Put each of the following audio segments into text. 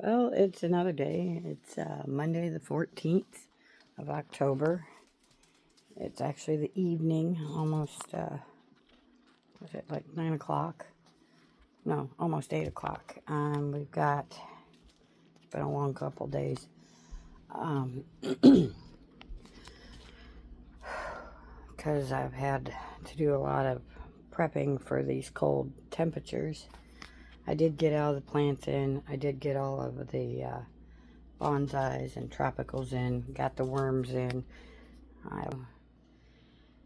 Well, it's another day. It's Monday the 14th of October. It's actually the evening, almost, was it like 9 o'clock? No, almost 8 o'clock. We've got, it's been a long couple days. Because I've had to do a lot of prepping for these cold temperatures. I did get all the plants in. I did get all of the bonsais and tropicals in. Got the worms in.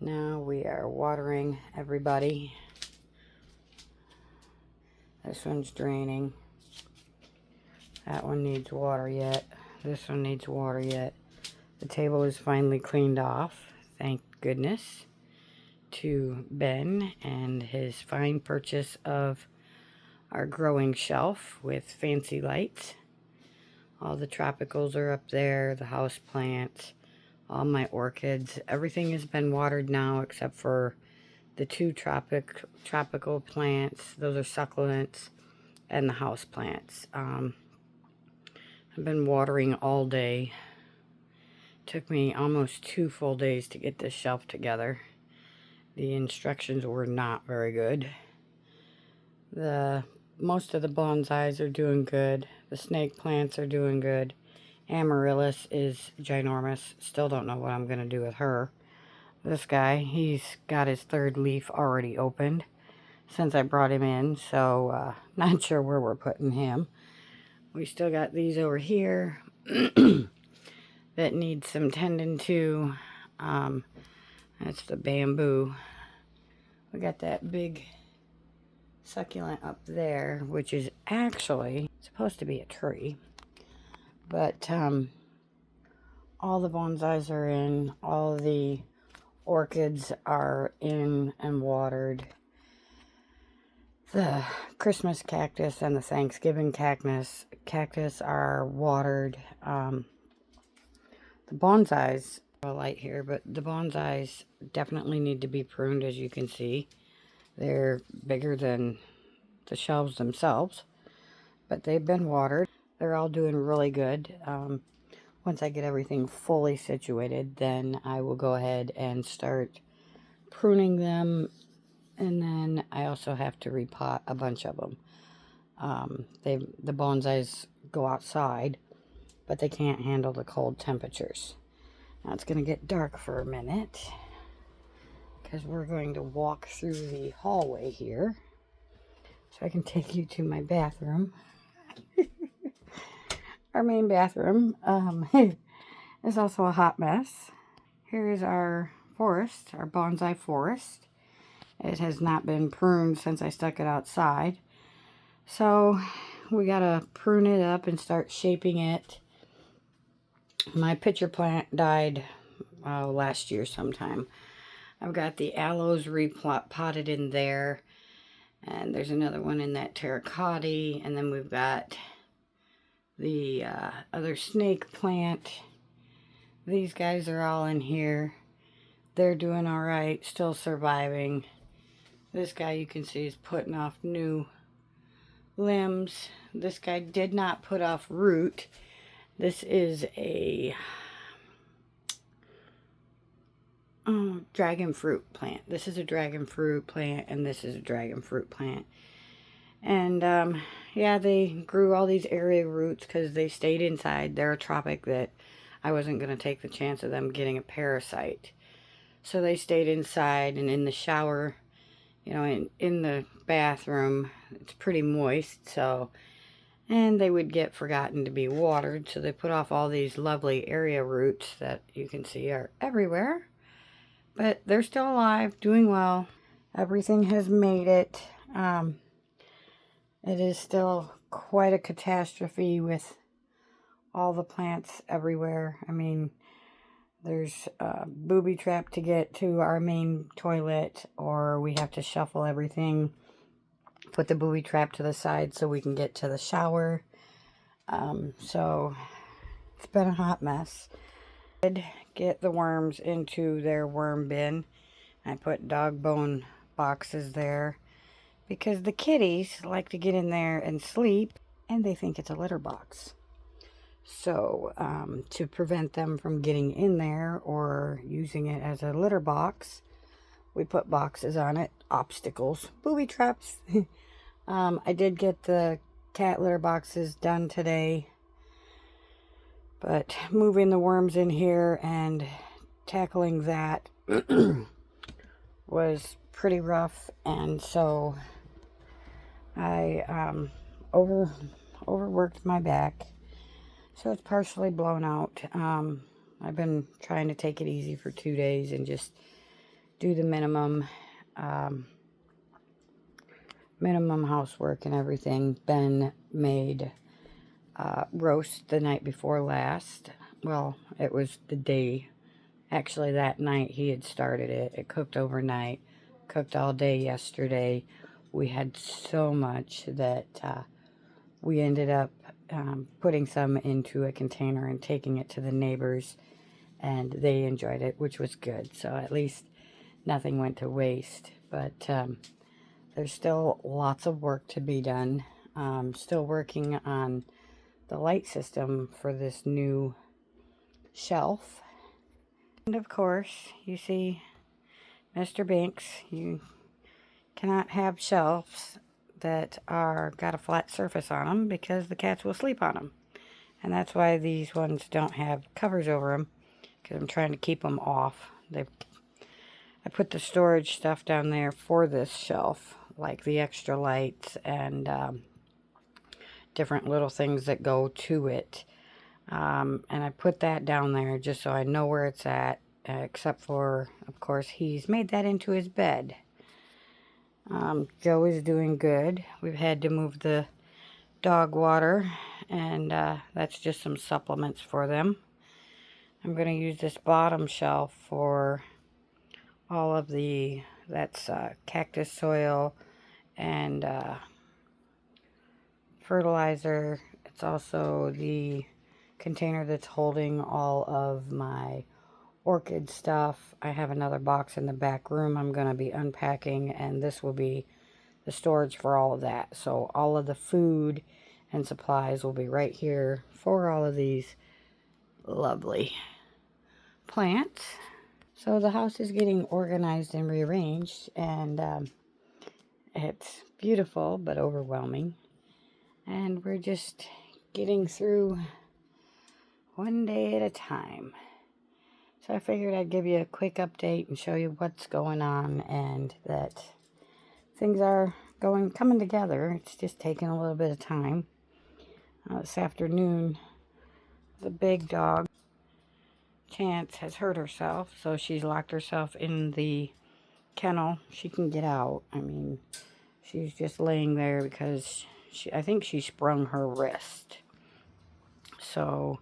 Now we are watering everybody. This one's draining. That one needs water yet. This one needs water yet. The table is finally cleaned off. Thank goodness to Ben and his fine purchase of our growing shelf with fancy lights. All the tropicals are up there, the house plants, all my orchids. Everything has been watered now except for the two tropical plants. Those are succulents and the house plants. I've been watering all day. Took me almost 2 full days to get this shelf together. The instructions were not very good. Most of the bonsais are doing good. The snake plants are doing good. Amaryllis is ginormous. Still don't know what I'm going to do with her. This guy, he's got his 3rd leaf already opened since I brought him in, so not sure where we're putting him. We still got these over here that need some tending to. That's the bamboo. We got that big succulent up there, which is actually supposed to be a tree. But all the bonsais are in. All the orchids are in and watered. The Christmas cactus and the Thanksgiving cactus are watered. The bonsais, a light here, but the bonsais definitely need to be pruned, as you can see. They're bigger than the shelves themselves, but they've been watered. They're all doing really good. Once I get everything fully situated, then I will go ahead and start pruning them, and then I also have to repot a bunch of them. The bonsais go outside, but they can't handle the cold temperatures. Now it's going to get dark for a minute because we're going to walk through the hallway here so I can take you to my bathroom. Our main bathroom is also a hot mess. Here is our forest, our bonsai forest. It has not been pruned since I stuck it outside. So we gotta prune it up and start shaping it. My pitcher plant died last year sometime. I've got the aloes repotted in there. And there's another one in that terracotta. And then we've got the other snake plant. These guys are all in here. They're doing all right, still surviving. This guy, you can see, is putting off new limbs. This guy did not put off root. This is a dragon fruit plant. This is a dragon fruit plant, and this is a dragon fruit plant. And yeah, they grew all these area roots because they stayed inside. They're a tropic that I wasn't going to take the chance of them getting a parasite. So they stayed inside, and in the shower, you know, in the bathroom, it's pretty moist, so, and they would get forgotten to be watered, so they put off all these lovely area roots that you can see are everywhere. But they're still alive, doing well. Everything has made it. It is still quite a catastrophe with all the plants everywhere. I mean, there's a booby trap to get to our main toilet, or we have to shuffle everything, put the booby trap to the side so we can get to the shower. So it's been a hot mess. I did get the worms into their worm bin. I put dog bone boxes there because the kitties like to get in there and sleep. and they think it's a litter box. So to prevent them from getting in there or using it as a litter box, we put boxes on it, obstacles, booby traps. I did get the cat litter boxes done today, but moving the worms in here and tackling that was pretty rough, and so I overworked my back, so it's partially blown out. I've been trying to take it easy for 2 days and just do the minimum housework and everything. Ben made roast the night before last. Well, it was the day. Actually, that night he had started it. It cooked overnight. Cooked all day yesterday. We had so much that we ended up putting some into a container and taking it to the neighbors. And they enjoyed it, which was good. So at least nothing went to waste. But there's still lots of work to be done. Still working on the light system for this new shelf. And of course, you see Mr. Banks, you cannot have shelves that got a flat surface on them because the cats will sleep on them. And that's why these ones don't have covers over them, because I'm trying to keep them off. I put the storage stuff down there for this shelf, like the extra lights and different little things that go to it. And I put that down there just so I know where it's at, except for, of course, he's made that into his bed. Joe is doing good. We've had to move the dog water, and that's just some supplements for them. I'm going to use this bottom shelf for all of that's cactus soil and fertilizer. It's also the container that's holding all of my orchid stuff. I have another box in the back room I'm going to be unpacking, and this will be the storage for all of that. So all of the food and supplies will be right here for all of these lovely plants. So the house is getting organized and rearranged, and it's beautiful but overwhelming. And we're just getting through one day at a time. So I figured I'd give you a quick update and show you what's going on, and that things are coming together. It's just taking a little bit of time. This afternoon, the big dog, Chance, has hurt herself, so she's locked herself in the kennel. She can get out. I mean, she's just laying there because I think she sprung her wrist. So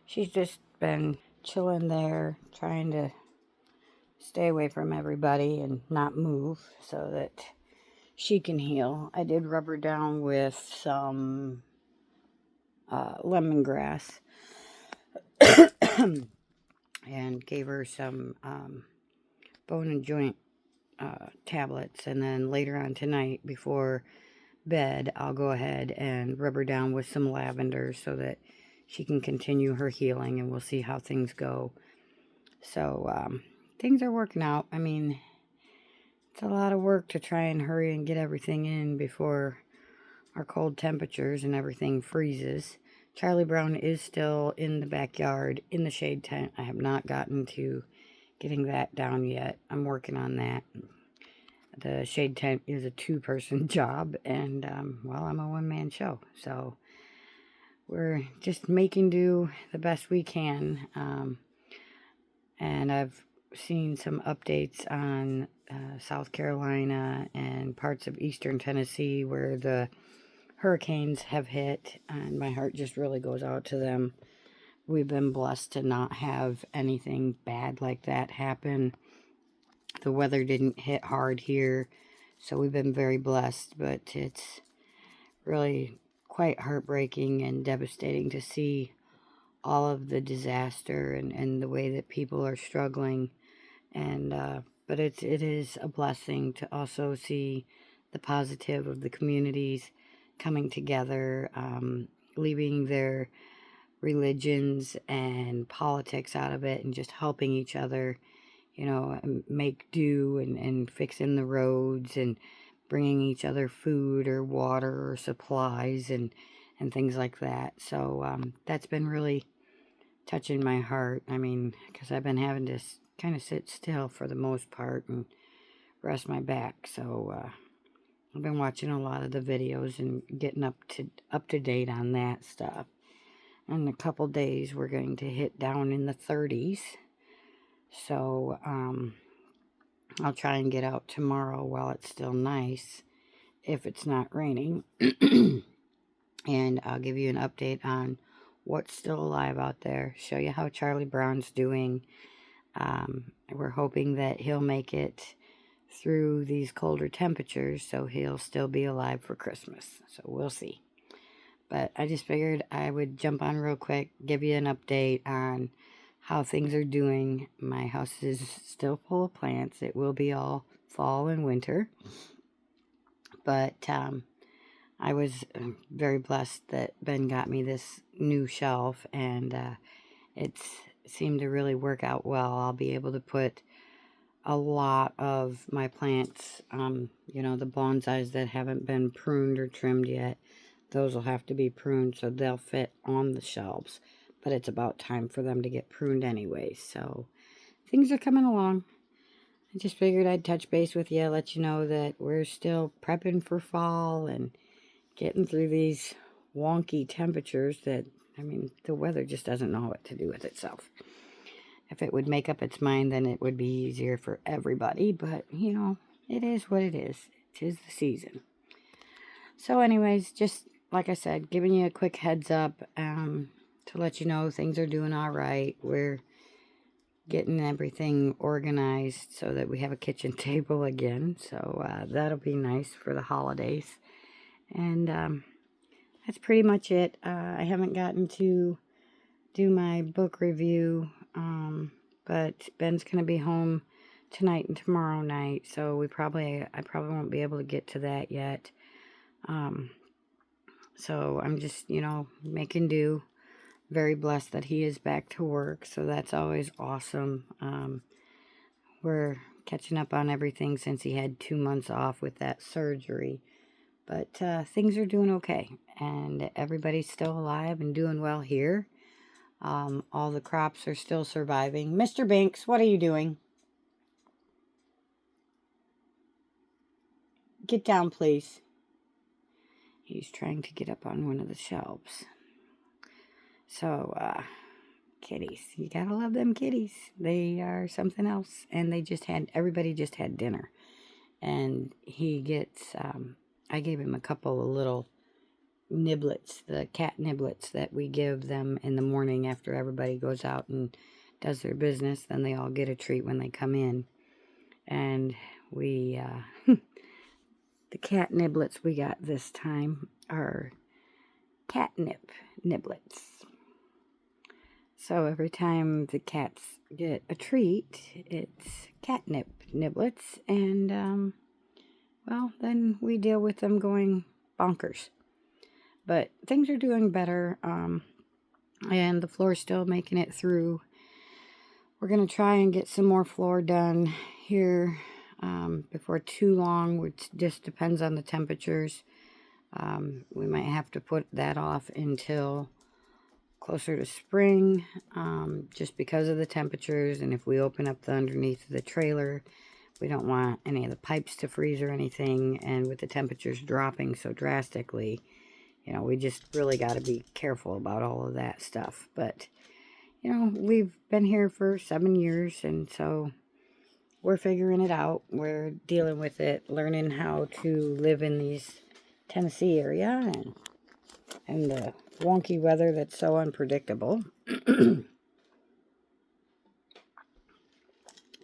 she's just been chilling there, trying to stay away from everybody and not move so that she can heal. I did rub her down with some lemongrass and gave her some bone and joint tablets. And then later on tonight, before bed, I'll go ahead and rub her down with some lavender so that she can continue her healing, and we'll see how things go. So things are working out. I mean, it's a lot of work to try and hurry and get everything in before our cold temperatures and everything freezes. Charlie Brown is still in the backyard in the shade tent. I have not gotten to getting that down yet. I'm working on that. The shade tent is a 2-person job, and well, I'm a one-man show, so we're just making do the best we can. And I've seen some updates on South Carolina and parts of eastern Tennessee where the hurricanes have hit, and my heart just really goes out to them. We've been blessed to not have anything bad like that happen. The weather didn't hit hard here, so we've been very blessed, but it's really quite heartbreaking and devastating to see all of the disaster and the way that people are struggling. And but it is a blessing to also see the positive of the communities coming together, leaving their religions and politics out of it and just helping each other, you know, make do and fixing the roads and bringing each other food or water or supplies and things like that. So that's been really touching my heart. I mean, because I've been having to kind of sit still for the most part and rest my back. So I've been watching a lot of the videos and getting up to date on that stuff. In a couple days, we're going to hit down in the 30s. So I'll try and get out tomorrow while it's still nice, if it's not raining. And I'll give you an update on what's still alive out there. Show you how Charlie Brown's doing. We're hoping that he'll make it through these colder temperatures, so he'll still be alive for Christmas. So we'll see. But I just figured I would jump on real quick, give you an update on how things are doing. My house is still full of plants. It will be all fall and winter. But I was very blessed that Ben got me this new shelf, and it seemed to really work out well. I'll be able to put a lot of my plants, you know, the bonsais that haven't been pruned or trimmed yet. Those will have to be pruned so they'll fit on the shelves. But it's about time for them to get pruned anyway. So things are coming along. I just figured I'd touch base with you, let you know that we're still prepping for fall and getting through these wonky temperatures that, I mean, the weather just doesn't know what to do with itself. If it would make up its mind, then it would be easier for everybody. But, you know, it is what it is. It is the season. So anyways, just like I said, giving you a quick heads up to let you know things are doing all right. We're getting everything organized so that we have a kitchen table again. So that'll be nice for the holidays. And that's pretty much it. I haven't gotten to do my book review, but Ben's going to be home tonight and tomorrow night, so I probably won't be able to get to that yet. So I'm just, you know, making do. Very blessed that he is back to work, so that's always awesome. We're catching up on everything since he had 2 months off with that surgery. But things are doing okay, and everybody's still alive and doing well here. All the crops are still surviving. Mr. Binks, what are you doing? Get down, please. He's trying to get up on one of the shelves. So, kitties. You gotta love them kitties. They are something else. And everybody just had dinner. And he gets, I gave him a couple of little niblets, the cat niblets that we give them in the morning after everybody goes out and does their business. Then they all get a treat when they come in. And we, the cat niblets we got this time are catnip niblets. So every time the cats get a treat, it's catnip niblets. And, well, then we deal with them going bonkers. But things are doing better, and the floor's still making it through. We're going to try and get some more floor done here before too long, which just depends on the temperatures. We might have to put that off until closer to spring, just because of the temperatures. And if we open up the underneath of the trailer, we don't want any of the pipes to freeze or anything. And with the temperatures dropping so drastically, you know, we just really got to be careful about all of that stuff. But, you know, we've been here for 7 years, and so we're figuring it out. We're dealing with it, learning how to live in these Tennessee area and the wonky weather that's so unpredictable.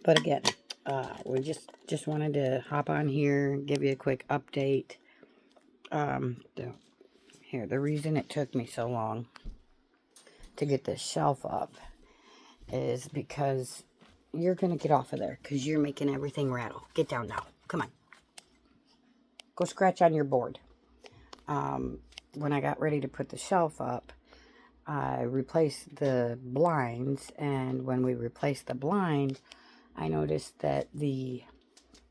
But again, we just wanted to hop on here and give you a quick update. The reason it took me so long to get this shelf up is because you're going to get off of there because you're making everything rattle. Get down now. Come on. Go scratch on your board. when I got ready to put the shelf up, I replaced the blinds, and when we replaced the blind, I noticed that the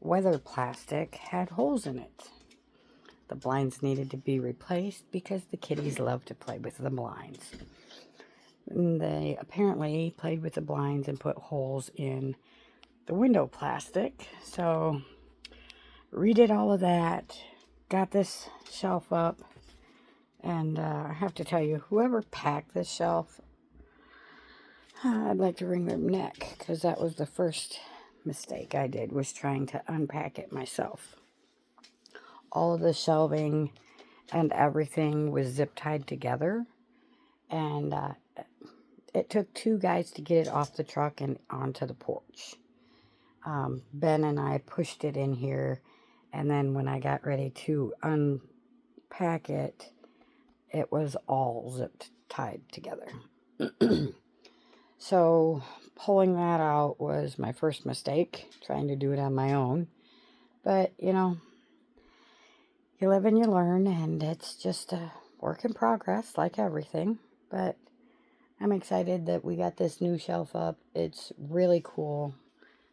weather plastic had holes in it. The blinds needed to be replaced because the kitties love to play with the blinds. And they apparently played with the blinds and put holes in the window plastic. So redid all of that, got this shelf up, and I have to tell you, whoever packed this shelf, I'd like to wring their neck, because that was the first mistake I did, was trying to unpack it myself. All of the shelving and everything was zip tied together, and it took 2 guys to get it off the truck and onto the porch. Ben and I pushed it in here, and then when I got ready to unpack it, it was all zipped tied together. So pulling that out was my first mistake, trying to do it on my own. But, you know, you live and you learn, and it's just a work in progress, like everything. But I'm excited that we got this new shelf up. It's really cool.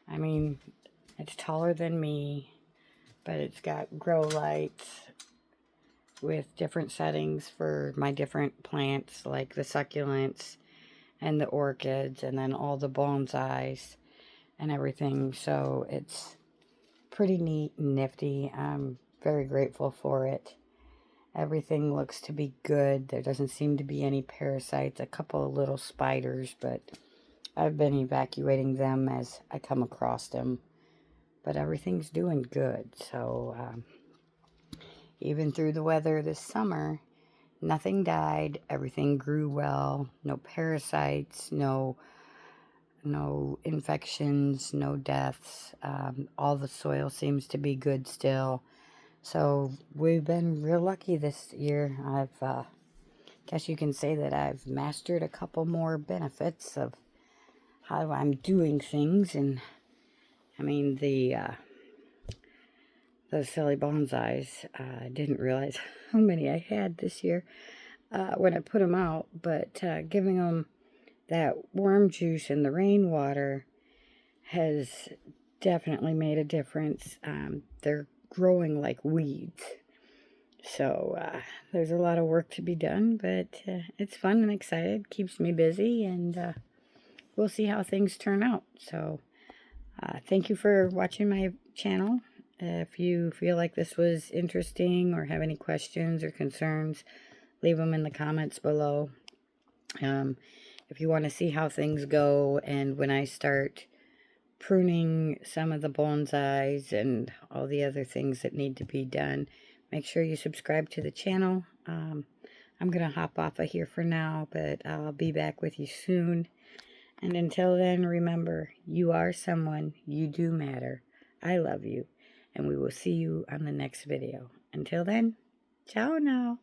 I mean, it's taller than me, but it's got grow lights with different settings for my different plants, like the succulents and the orchids, and then all the bonsais and everything. So it's pretty neat and nifty. I'm very grateful for it. Everything looks to be good. There doesn't seem to be any parasites. A couple of little spiders, but I've been evacuating them as I come across them. But everything's doing good. So even through the weather this summer, nothing died. Everything grew well. No parasites, no infections, no deaths. All the soil seems to be good still. So we've been real lucky this year. I've guess you can say that I've mastered a couple more benefits of how I'm doing things. And I mean, those silly bonsais, I didn't realize how many I had this year when I put them out. But giving them that worm juice and the rainwater has definitely made a difference. They're growing like weeds. So there's a lot of work to be done, but it's fun and excited. Keeps me busy, and we'll see how things turn out. So thank you for watching my channel. If you feel like this was interesting or have any questions or concerns, leave them in the comments below. If you want to see how things go, and when I start pruning some of the bonsais and all the other things that need to be done, make sure you subscribe to the channel. I'm going to hop off of here for now, but I'll be back with you soon. And until then, remember, you are someone. You do matter. I love you. And we will see you on the next video. Until then, ciao now.